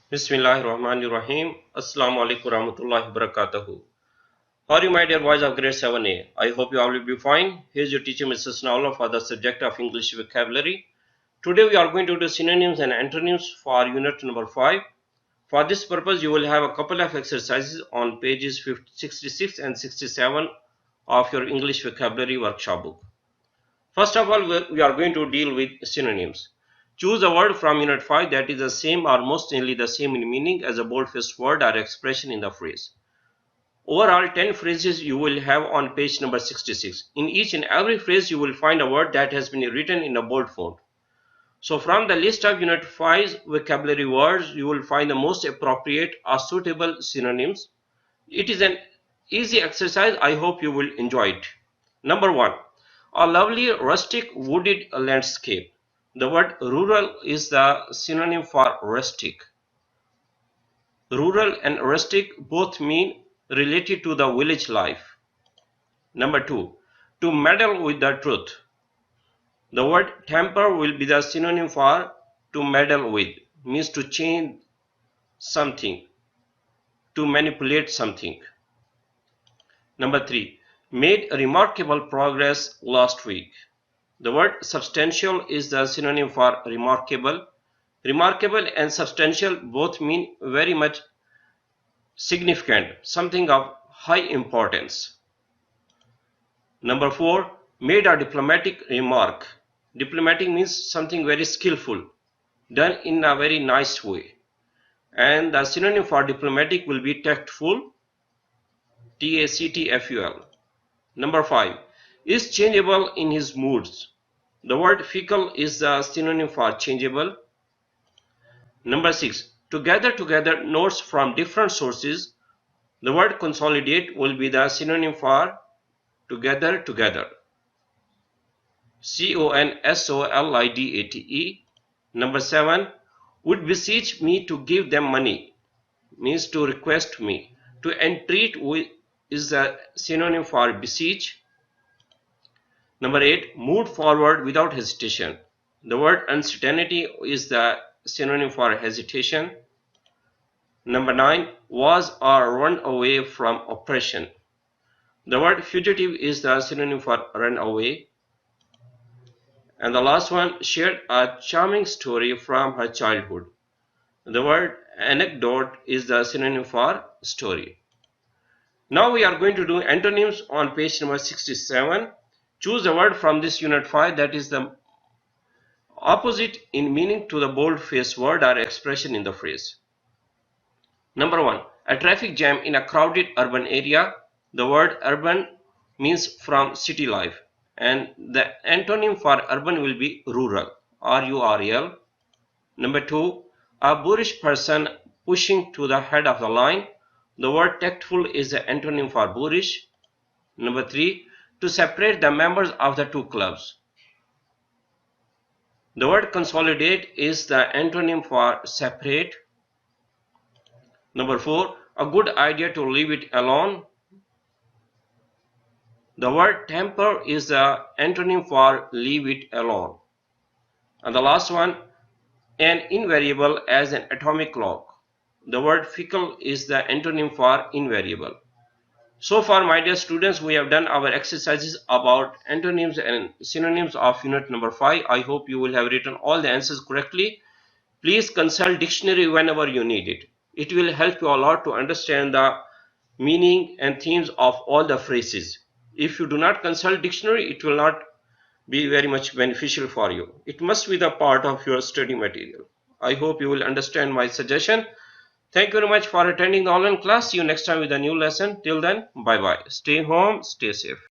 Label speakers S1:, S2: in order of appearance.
S1: Bismillahirrahmanirrahim. Assalamu alaikum warahmatullahi wabarakatuh. How are you, my dear boys of grade 7A? I hope you all will be fine. Here's your teacher, Mrs. Nawla, for the subject of English vocabulary. Today we are going to do synonyms and antonyms for unit number 5. For this purpose, you will have a couple of exercises on pages 66 and 67 of your English vocabulary workshop book. First of all, we are going to deal with synonyms. Choose a word from Unit 5 that is the same or most nearly the same in meaning as a bold-faced word or expression in the phrase. Overall, 10 phrases you will have on page number 66. In each and every phrase, you will find a word that has been written in a bold font. So from the list of Unit 5's vocabulary words, you will find the most appropriate or suitable synonyms. It is an easy exercise. I hope you will enjoy it. Number 1. A lovely rustic wooded landscape. The word rural is the synonym for rustic. Rural and rustic both mean related to the village life. Number 2. To meddle with the truth. The word tamper will be the synonym for to meddle with, means to change something, to manipulate something. Number 3. Made remarkable progress last week. The word substantial is the synonym for remarkable. Remarkable and substantial both mean very much significant, something of high importance. Number 4. Made a diplomatic remark. Diplomatic means something very skillful, done in a very nice way. And the synonym for diplomatic will be tactful, T-A-C-T-F-U-L. Number 5. Is changeable in his moods. The word fickle is the synonym for changeable. Number 6. To gather together notes from different sources. The word consolidate will be the synonym for to gather together. C-O-N-S-O-L-I-D-A-T-E. Number 7. Would beseech me to give them money, means to request me. To entreat is the synonym for beseech. Number 8. Moved forward without hesitation. The word uncertainty is the synonym for hesitation. Number 9. Was or run away from oppression. The word fugitive is the synonym for run away. And the last one, shared a charming story from her childhood. The word anecdote is the synonym for story. Now we are going to do antonyms on page number 67. Choose a word from this unit 5 that is the opposite in meaning to the bold-faced word or expression in the phrase. Number 1. A traffic jam in a crowded urban area. The word urban means from city life. And the antonym for urban will be rural, R-U-R-L. Number 2. A boorish person pushing to the head of the line. The word tactful is the antonym for boorish. Number 3. To separate the members of the two clubs. The word consolidate is the antonym for separate. Number 4. A good idea to leave it alone. The word tamper is the antonym for leave it alone. And the last one, an invariable as an atomic clock. The word fickle is the antonym for invariable. So far, my dear students, we have done our exercises about antonyms and synonyms of unit number 5. I hope you will have written all the answers correctly. Please consult dictionary whenever you need it. It will help you a lot to understand the meaning and themes of all the phrases. If you do not consult dictionary, it will not be very much beneficial for you. It must be the part of your study material. I hope you will understand my suggestion. Thank you very much for attending the online class. See you next time with a new lesson. Till then, bye bye. Stay home, stay safe.